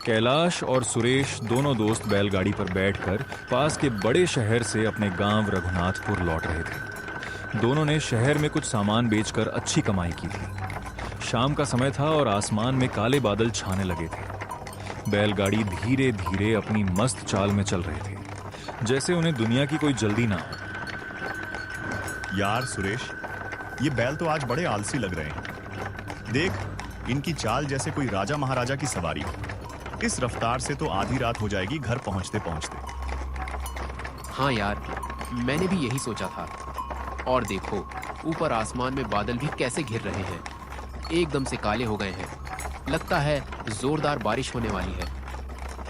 कैलाश और सुरेश दोनों दोस्त बैलगाड़ी पर बैठकर पास के बड़े शहर से अपने गांव रघुनाथपुर लौट रहे थे। दोनों ने शहर में कुछ सामान बेचकर अच्छी कमाई की थी। शाम का समय था और आसमान में काले बादल छाने लगे थे। बैलगाड़ी धीरे धीरे अपनी मस्त चाल में चल रहे थे, जैसे उन्हें दुनिया की कोई जल्दी ना हो। यार सुरेश, ये बैल तो आज बड़े आलसी लग रहे हैं। देख, इनकी चाल जैसे कोई राजा महाराजा की सवारी हो। इस रफ्तार से तो आधी रात हो जाएगी घर पहुंचते पहुंचते। हाँ यार, मैंने भी यही सोचा था। और देखो, ऊपर आसमान में बादल भी कैसे घिर रहे हैं, एकदम से काले हो गए हैं। लगता है जोरदार बारिश होने वाली है।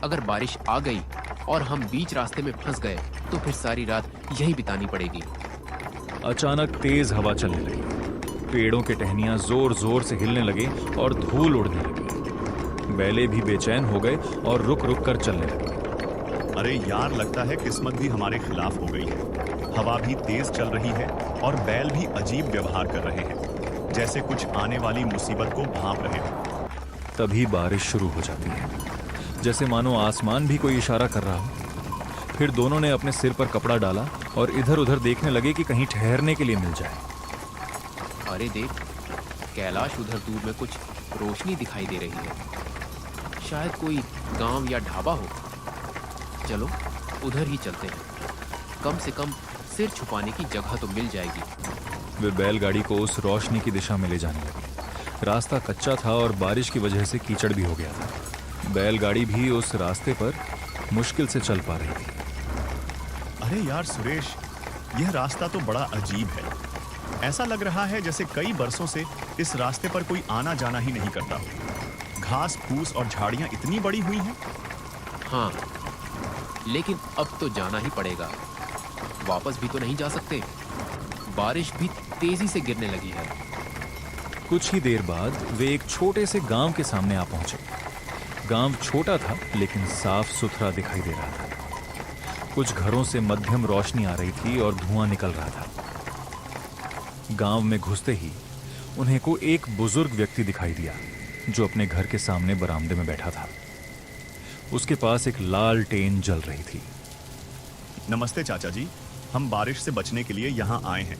अगर बारिश आ गई और हम बीच रास्ते में फंस गए तो फिर सारी रात यही बितानी पड़ेगी। अचानक तेज हवा चलने लगी। पेड़ों के टहनियां जोर जोर से हिलने लगे और धूल उड़ने लगी। बैले भी बेचैन हो गए और रुक रुक कर चलने लगे। अरे यार, लगता है किस्मत भी हमारे खिलाफ हो गई है। हवा भी तेज चल रही है और बैल भी अजीब व्यवहार कर रहे हैं, जैसे कुछ आने वाली मुसीबत को भांप रहे हैं। तभी बारिश शुरू हो जाती है, जैसे मानो आसमान भी कोई इशारा कर रहा हो। फिर दोनों ने अपने सिर पर कपड़ा डाला और इधर उधर देखने लगे कि कहीं ठहरने के लिए मिल जाए। अरे देख, कैलाश, उधर दूर में कुछ रोशनी दिखाई दे रही है। शायद कोई गांव या ढाबा हो। चलो उधर ही चलते हैं, कम से कम सिर छुपाने की जगह तो मिल जाएगी। वे बैलगाड़ी को उस रोशनी की दिशा में ले जाने लगे। रास्ता कच्चा था और बारिश की वजह से कीचड़ भी हो गया था। बैलगाड़ी भी उस रास्ते पर मुश्किल से चल पा रही थी। अरे यार सुरेश, यह रास्ता तो बड़ा अजीब है। ऐसा लग रहा है जैसे कई बरसों से इस रास्ते पर कोई आना जाना ही नहीं करता हो। घास फूस और झाड़ियां इतनी बड़ी हुई हैं। हाँ, लेकिन अब तो जाना ही पड़ेगा। वापस भी तो नहीं जा सकते। बारिश भी तेजी से गिरने लगी है। कुछ ही देर बाद वे एक छोटे से गांव के सामने आ पहुंचे। गांव छोटा था लेकिन साफ सुथरा दिखाई दे रहा था। कुछ घरों से मध्यम रोशनी आ रही थी और धुआं निकल रहा था। गांव में घुसते ही उन्हें को एक बुजुर्ग व्यक्ति दिखाई दिया, जो अपने घर के सामने बरामदे में बैठा था। उसके पास एक लालटेन जल रही थी। नमस्ते चाचा जी, हम बारिश से बचने के लिए यहाँ आए हैं।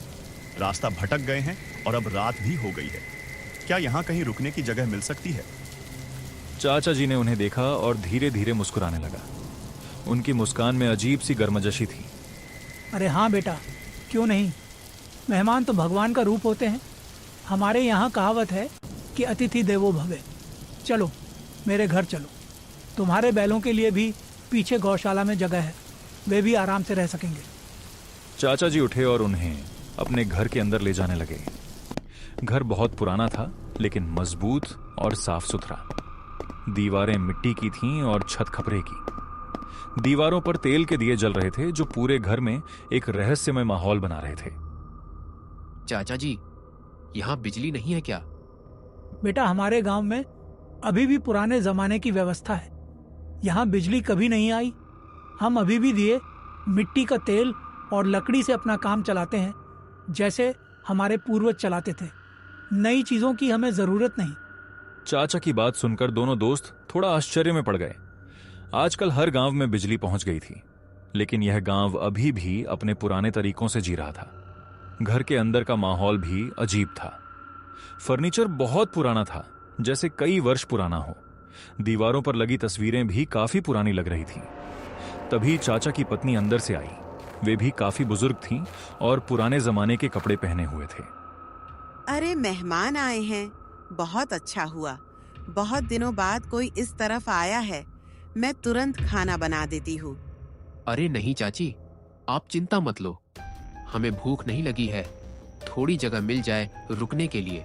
रास्ता भटक गए हैं और अब रात भी हो गई है। क्या यहाँ कहीं रुकने की जगह मिल सकती है? चाचा जी ने उन्हें देखा और धीरे धीरे मुस्कुराने लगा। उनकी मुस्कान में अजीब सी गर्मजोशी थी। अरे हाँ बेटा, क्यों नहीं। मेहमान तो भगवान का रूप होते हैं। हमारे यहाँ कहावत है कि अतिथि देवो भवे। चलो मेरे घर चलो। तुम्हारे बैलों के लिए भी पीछे गौशाला में जगह है, वे भी आराम से रह सकेंगे। चाचा जी उठे और उन्हें अपने घर के अंदर ले जाने लगे। घर बहुत पुराना था लेकिन मजबूत और साफ सुथरा। दीवारें मिट्टी की थीं और छत खपरे की। दीवारों पर तेल के दिए जल रहे थे, जो पूरे घर में एक रहस्यमय माहौल बना रहे थे। चाचा जी, यहाँ बिजली नहीं है क्या? बेटा, हमारे गांव में अभी भी पुराने जमाने की व्यवस्था है। यहाँ बिजली कभी नहीं आई। हम अभी भी दिए, मिट्टी का तेल और लकड़ी से अपना काम चलाते हैं, जैसे हमारे पूर्वज चलाते थे। नई चीजों की हमें जरूरत नहीं। चाचा की बात सुनकर दोनों दोस्त थोड़ा आश्चर्य में पड़ गए। आजकल हर गांव में बिजली पहुंच गई थी, लेकिन यह गांव अभी भी अपने पुराने तरीकों से जी रहा था। घर के अंदर का माहौल भी अजीब था। फर्नीचर बहुत पुराना था, जैसे कई वर्ष पुराना हो। दीवारों पर लगी तस्वीरें भी काफी पुरानी लग रही थीं। तभी चाचा की पत्नी अंदर से आई। वे भी काफी बुजुर्ग थीं और पुराने जमाने के कपड़े पहने हुए थे। अरे मेहमान आए हैं, बहुत अच्छा हुआ। बहुत दिनों बाद कोई इस तरफ आया है। मैं तुरंत खाना बना देती हूँ। अरे नहीं चाची, आप चिंता मत लो। हमें भूख नहीं लगी है। थोड़ी जगह मिल जाए रुकने के लिए।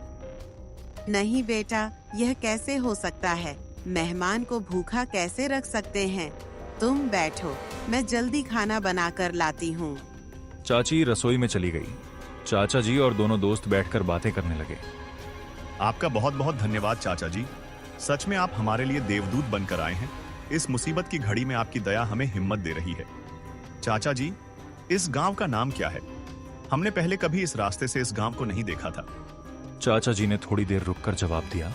नहीं बेटा, यह कैसे हो सकता है। मेहमान को भूखा कैसे रख सकते हैं। तुम बैठो, मैं जल्दी खाना बनाकर लाती हूँ। चाची रसोई में चली गई। चाचा जी और दोनों दोस्त बैठकर बातें करने लगे। आपका बहुत बहुत धन्यवाद चाचा जी। सच में आप हमारे लिए देवदूत बनकर आए हैं। इस मुसीबत की घड़ी में आपकी दया हमें हिम्मत दे रही है। चाचा जी, इस गांव का नाम क्या है? हमने पहले कभी इस रास्ते से इस गांव को नहीं देखा था। चाचा जी ने थोड़ी देर रुककर जवाब दिया।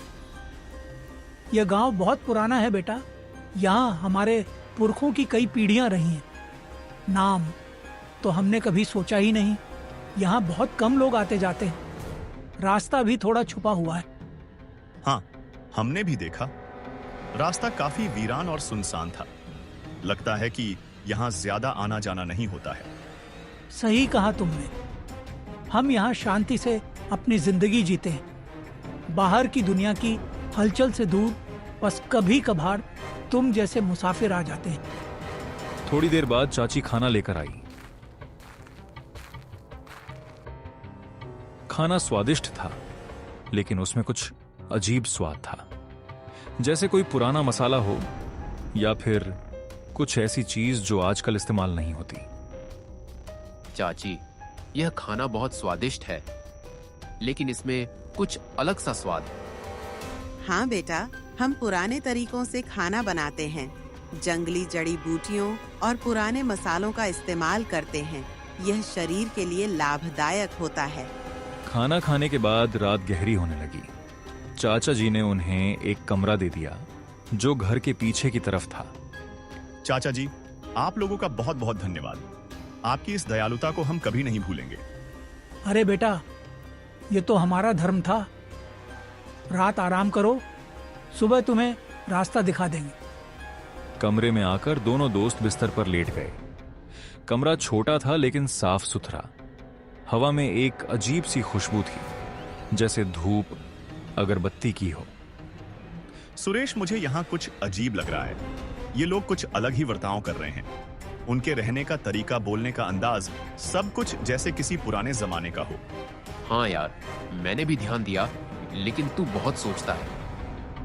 यह गांव बहुत पुराना है बेटा। यहाँ हमारे पुरखों की कई पीढ़ियां रही हैं। नाम तो हमने कभी सोचा ही नहीं। यहाँ बहुत कम लोग आते जाते हैं। रास्ता भी थोड़ा छुपा हुआ है। हाँ, हमने भी देखा। रास्ता काफी वीरान और सुनसान था। लगता है कि यहाँ ज्यादा आना जाना नहीं होता है। सही कहा तुमने। हम यहाँ शांति से अपनी जिंदगी जीते हैं, बाहर की दुनिया की हलचल से दूर। बस कभी कभार तुम जैसे मुसाफिर आ जाते हैं। थोड़ी देर बाद चाची खाना लेकर आई। खाना स्वादिष्ट था, लेकिन उसमें कुछ अजीब स्वाद था, जैसे कोई पुराना मसाला हो या फिर कुछ ऐसी चीज जो आजकल इस्तेमाल नहीं होती। चाची, यह खाना बहुत स्वादिष्ट है, लेकिन इसमें कुछ अलग सा स्वाद है। हाँ बेटा, हम पुराने तरीकों से खाना बनाते हैं। जंगली जड़ी बूटियों और पुराने मसालों का इस्तेमाल करते हैं। यह शरीर के लिए लाभदायक होता है। खाना खाने के बाद रात गहरी होने लगी। चाचा जी ने उन्हें एक कमरा दे दिया जो घर के पीछे की तरफ था। चाचा जी, आप लोगों का बहुत बहुत धन्यवाद। आपकी इस दयालुता को हम कभी नहीं भूलेंगे। अरे बेटा, ये तो हमारा धर्म था। रात आराम करो, सुबह तुम्हें रास्ता दिखा देंगे। कमरे में आकर दोनों दोस्त बिस्तर पर लेट गए। कमरा छोटा था लेकिन साफ सुथरा। हवा में एक अजीब सी खुशबू थी, जैसे धूप अगरबत्ती की हो। सुरेश, मुझे यहाँ कुछ अजीब लग रहा है। ये लोग कुछ अलग ही बर्ताव कर रहे हैं। उनके रहने का तरीका, बोलने का अंदाज, सब कुछ जैसे किसी पुराने जमाने का हो। हाँ यार, मैंने भी ध्यान दिया, लेकिन तू बहुत सोचता है।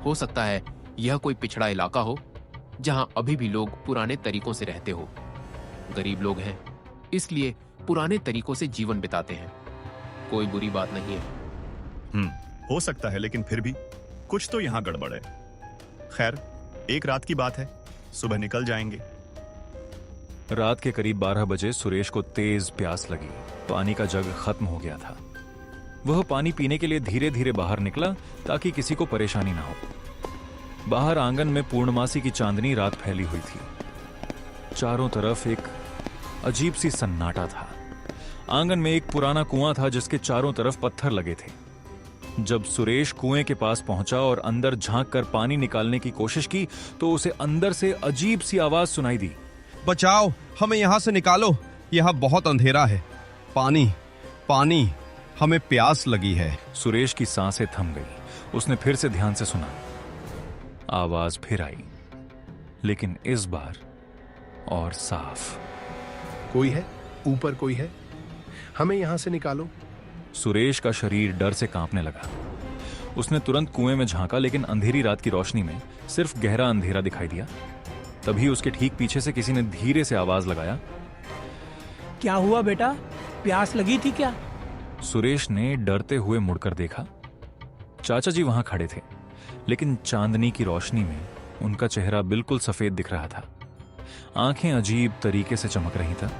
हो सकता है यह कोई पिछड़ा इलाका हो जहां अभी भी लोग पुराने तरीकों से रहते हो। गरीब लोग हैं, इसलिए पुराने तरीकों से जीवन बिताते हैं। कोई बुरी बात नहीं है। हो सकता है, लेकिन फिर भी कुछ तो यहाँ गड़बड़ है। खैर, एक रात की बात है, सुबह निकल जाएंगे। रात के करीब 12 बजे सुरेश को तेज प्यास लगी। पानी का जग खत्म हो गया था। वह पानी पीने के लिए धीरे धीरे बाहर निकला ताकि किसी को परेशानी ना हो। बाहर आंगन में पूर्णमासी की चांदनी रात फैली हुई थी। चारों तरफ एक अजीब सी सन्नाटा था। आंगन में एक पुराना कुआं था जिसके चारों तरफ पत्थर लगे थे। जब सुरेश कुएं के पास पहुंचा और अंदर झांक कर पानी निकालने की कोशिश की तो उसे अंदर से अजीब सी आवाज सुनाई दी। बचाओ, हमें यहाँ से निकालो, यहाँ बहुत अंधेरा है। पानी, पानी, हमें प्यास लगी है। सुरेश की सांसें थम गई। उसने फिर से ध्यान से सुना। आवाज फिर आई, लेकिन इस बार और साफ। कोई है? ऊपर कोई है? हमें यहां से निकालो। सुरेश का शरीर डर से कांपने लगा। उसने तुरंत कुएं में झांका, लेकिन अंधेरी रात की रोशनी में सिर्फ गहरा अंधेरा दिखाई दिया। तभी उसके ठीक पीछे से किसी ने धीरे से आवाज लगाया, क्या हुआ बेटा, प्यास लगी थी क्या? सुरेश ने डरते हुए मुड़कर देखा। चाचा जी वहां खड़े थे, लेकिन चांदनी की रोशनी में उनका चेहरा बिल्कुल सफेद दिख रहा था। आंखें अजीब तरीके से चमक रही था।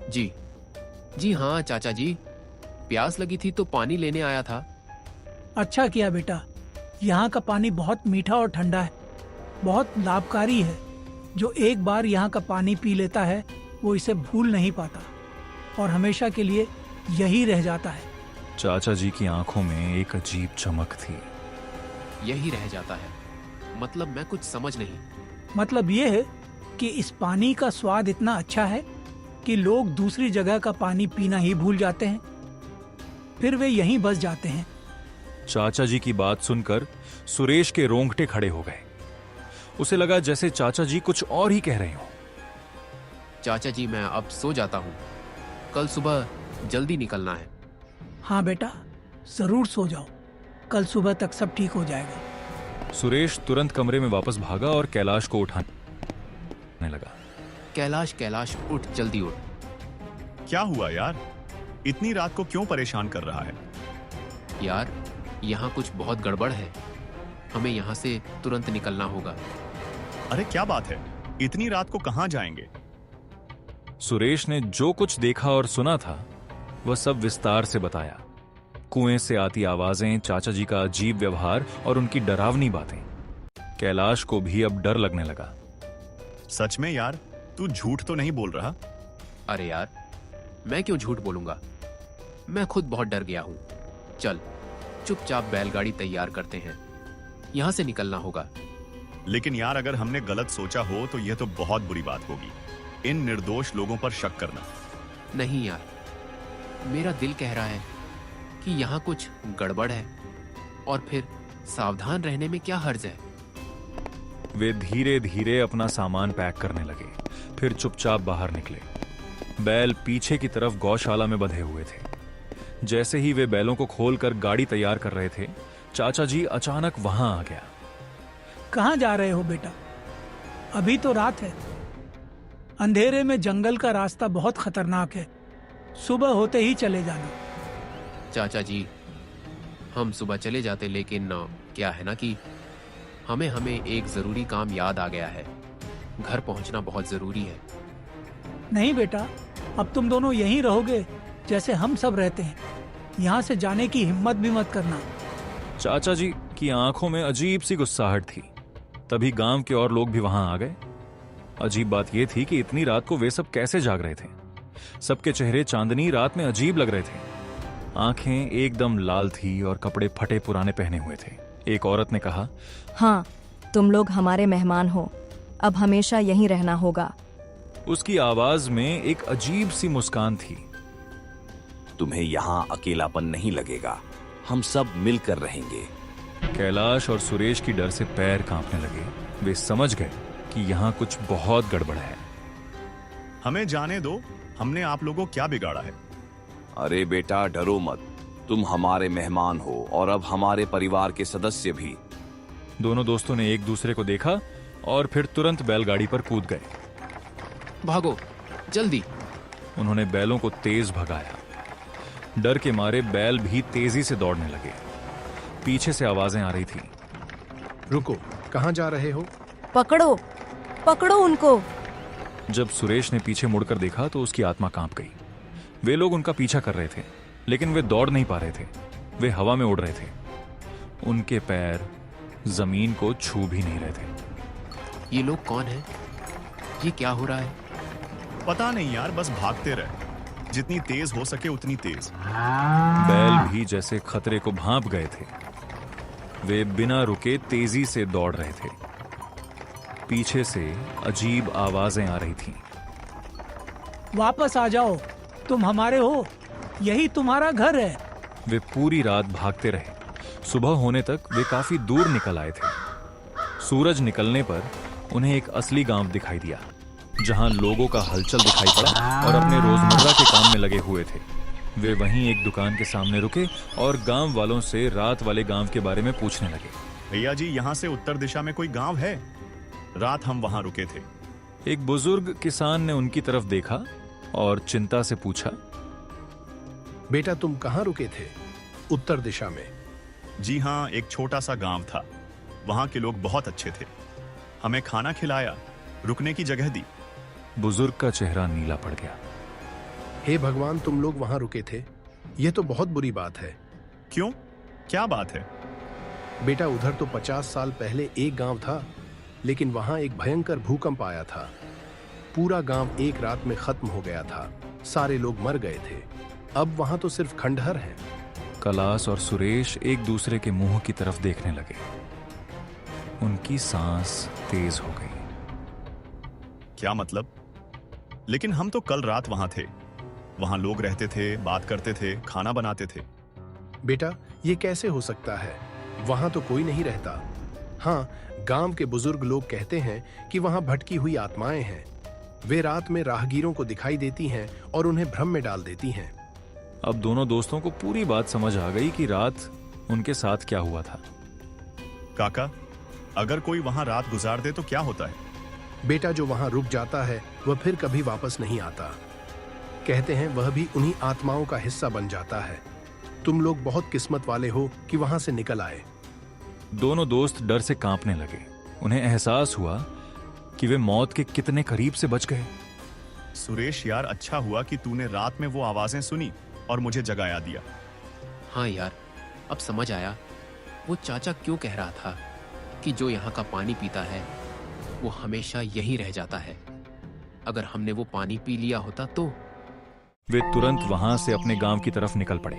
जी हाँ चाचा जी, प्यास लगी थी तो पानी लेने आया था। अच्छा किया बेटा, यहाँ का पानी बहुत मीठा और ठंडा है, बहुत लाभकारी है। जो एक बार यहाँ का पानी पी लेता है वो इसे भूल नहीं पाता और हमेशा के लिए यही रह जाता है। चाचा जी की आंखों में एक अजीब चमक थी। यही रह जाता है मतलब? मैं कुछ समझ नहीं। मतलब ये है कि इस पानी का स्वाद इतना अच्छा है कि लोग दूसरी जगह का पानी पीना ही भूल जाते हैं, फिर वे यहीं बस जाते हैं। चाचा जी की बात सुनकर सुरेश के रोंगटे खड़े हो गए। उसे लगा जैसे चाचा जी कुछ और ही कह रहे हो। चाचा जी, मैं अब सो जाता हूँ, कल सुबह जल्दी निकलना है। हाँ बेटा, जरूर सो जाओ, कल सुबह तक सब ठीक हो जाएगा। सुरेश तुरंत कमरे में वापस भागा और कैलाश को उठाने लगा। कैलाश उठ, जल्दी उठ। क्या हुआ यार, इतनी रात को क्यों परेशान कर रहा है? यार, यहाँ कुछ बहुत गड़बड़ है, हमें यहाँ से तुरंत निकलना होगा। अरे क्या बात है, इतनी रात को कहाँ जाएंगे? सुरेश ने जो कुछ देखा और सुना था वह सब विस्तार से बताया। कुएं से आती आवाजें, चाचा जी का अजीब व्यवहार और उनकी डरावनी बातें। कैलाश को भी अब डर लगने लगा। सच में यार, तू झूठ तो नहीं बोल रहा? अरे यार, मैं क्यों झूठ बोलूंगा? मैं खुद बहुत डर गया हूं। चल, चुपचाप बैलगाड़ी तैयार करते हैं, यहां से निकलना होगा। लेकिन यार, अगर हमने गलत सोचा हो तो यह तो बहुत बुरी बात होगी। इन निर्दोष लोगों पर शक करना। नहीं यार, मेरा दिल कह रहा है कि यहाँ कुछ गड़बड़ है, और फिर सावधान रहने में क्या हर्ज है। वे धीरे धीरे अपना सामान पैक करने लगे, फिर चुपचाप बाहर निकले। बैल पीछे की तरफ गौशाला में बंधे हुए थे। जैसे ही वे बैलों को खोलकर गाड़ी तैयार कर रहे थे, चाचा जी अचानक वहां आ गया। कहाँ जा रहे हो बेटा? अभी तो रात है। अंधेरे में जंगल का रास्ता बहुत खतरनाक है। सुबह होते ही चले जाना। चाचा जी, हम सुबह चले जाते, लेकिन क्या है ना कि हमें एक जरूरी काम याद आ गया है। घर पहुंचना बहुत जरूरी है। नहीं बेटा, अब तुम दोनों यहीं रहोगे जैसे हम सब रहते हैं। यहाँ से जाने की हिम्मत भी मत करना। चाचा जी की आंखों में अजीब सी गुस्साहट थी। तभी गांव के और लोग भी वहां आ गए। अजीब बात यह थी कि इतनी रात को वे सब कैसे जाग रहे थे। सबके चेहरे चांदनी रात में अजीब लग रहे थे। आंखें एकदम लाल थी और कपड़े फटे पुराने पहने हुए थे। एक औरत ने कहा, हाँ, तुम लोग हमारे मेहमान हो, अब हमेशा यहीं रहना होगा। उसकी आवाज में एक अजीब सी मुस्कान थी। तुम्हें यहाँ अकेलापन नहीं लगेगा, हम सब मिलकर रहेंगे। कैलाश और सुरेश की डर से पैर कांपने लगे। वे समझ गए कि यहाँ कुछ बहुत गड़बड़ है। हमें जाने दो, हमने आप लोगों को क्या बिगाड़ा है? अरे बेटा, डरो मत, तुम हमारे मेहमान हो और अब हमारे परिवार के सदस्य भी। दोनों दोस्तों ने एक दूसरे को देखा और फिर तुरंत बैलगाड़ी पर कूद गए। भागो, जल्दी। उन्होंने बैलों को तेज भगाया। डर के मारे बैल भी तेजी से दौड़ने लगे। पीछे से आवाजें आ रही थी। रुको, कहाँ जा रहे हो? पकड़ो, पकड़ो उनको। जब सुरेश ने पीछे मुड़कर देखा तो उसकी आत्मा कांप गई। वे लोग उनका पीछा कर रहे थे, लेकिन वे दौड़ नहीं पा रहे थे। वे हवा में उड़ रहे थे। उनके पैर जमीन को छू भी नहीं रहे थे। ये लोग कौन हैं? ये क्या हो रहा है? पता नहीं यार, बस भागते रहे, जितनी तेज हो सके उतनी तेज। बैल भी जैसे खतरे को भांप गए थे। वे बिना रुके तेजी से दौड़ रहे थे। पीछे से अजीब आवाजें आ रही थीं। वापस आ जाओ, तुम हमारे हो, यही तुम्हारा घर है। वे पूरी रात भागते रहे। सुबह होने तक वे काफी दूर निकल आए थे। सूरज निकलने पर उन्हें एक असली गांव दिखाई दिया, जहां लोगों का हलचल दिखाई पड़ा और अपने रोजमर्रा के काम में लगे हुए थे। वे वहीं एक दुकान के सामने रुके और गांव वालों से रात वाले गांव के बारे में पूछने लगे। भैया जी, यहाँ से उत्तर दिशा में कोई गांव है? रात हम वहां रुके थे। एक बुजुर्ग किसान ने उनकी तरफ देखा और चिंता से पूछा, बेटा, तुम कहाँ रुके थे? उत्तर दिशा में। जी हाँ, एक छोटा सा गांव था। वहां के लोग बहुत अच्छे थे, हमें खाना खिलाया, रुकने की जगह दी। बुजुर्ग का चेहरा नीला पड़ गया। हे भगवान, तुम लोग वहां रुके थे, यह तो बहुत बुरी बात है। क्यों, क्या बात है? बेटा, उधर तो 50 साल पहले एक गांव था, लेकिन वहां एक भयंकर भूकंप आया था। पूरा गांव एक रात में खत्म हो गया था, सारे लोग मर गए थे। अब वहां तो सिर्फ खंडहर हैं। कैलाश और सुरेश एक दूसरे के मुंह की तरफ देखने लगे। उनकी सांस तेज हो गई। क्या मतलब? लेकिन हम तो कल रात वहां थे। वहां लोग रहते थे, बात करते थे, खाना बनाते थे। बेटा, ये कैसे हो सकता है? वहां तो कोई नहीं रहता। हाँ, गांव के बुजुर्ग लोग कहते हैं कि वहां भटकी हुई आत्माएं हैं। वे रात में राहगीरों को दिखाई देती हैं और उन्हें भ्रम में डाल देती हैं। अब दोनों दोस्तों को पूरी बात समझ आ गई कि रात उनके साथ क्या हुआ था। काका, अगर कोई वहां रात गुजार दे तो क्या होता है? बेटा, जो वहां रुक जाता है वह फिर कभी वापस नहीं आता। कहते हैं वह भी उन्हीं आत्माओं का हिस्सा बन जाता है। तुम लोग बहुत किस्मत वाले हो कि वहां से निकल आए। दोनों दोस्त डर से कांपने लगे। उन्हें एहसास हुआ कि वे मौत के कितने करीब से बच गए। सुरेश यार, अच्छा हुआ कि तूने रात में वो आवाजें सुनी और मुझे जगाया दिया। हाँ यार, अब समझ आया वो चाचा क्यों कह रहा था कि जो यहाँ का पानी पीता है वो हमेशा यहीं रह जाता है। अगर हमने वो पानी पी लिया होता तो। वे तुरंत वहां से अपने गांव की तरफ निकल पड़े।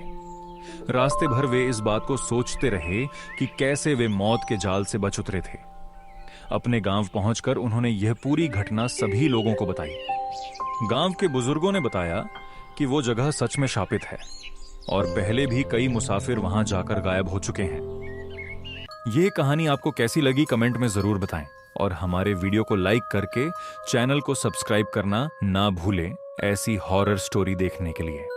रास्ते भर वे इस बात को सोचते रहे कि कैसे वे मौत के जाल से बच उतरे थे। अपने गांव पहुंचकर उन्होंने यह पूरी घटना सभी लोगों को बताई। गांव के बुजुर्गों ने बताया कि वो जगह सच में शापित है और पहले भी कई मुसाफिर वहां जाकर गायब हो चुके हैं। ये कहानी आपको कैसी लगी कमेंट में जरूर बताएं और हमारे वीडियो को लाइक करके चैनल को सब्सक्राइब करना ना भूलें ऐसी हॉरर स्टोरी देखने के लिए।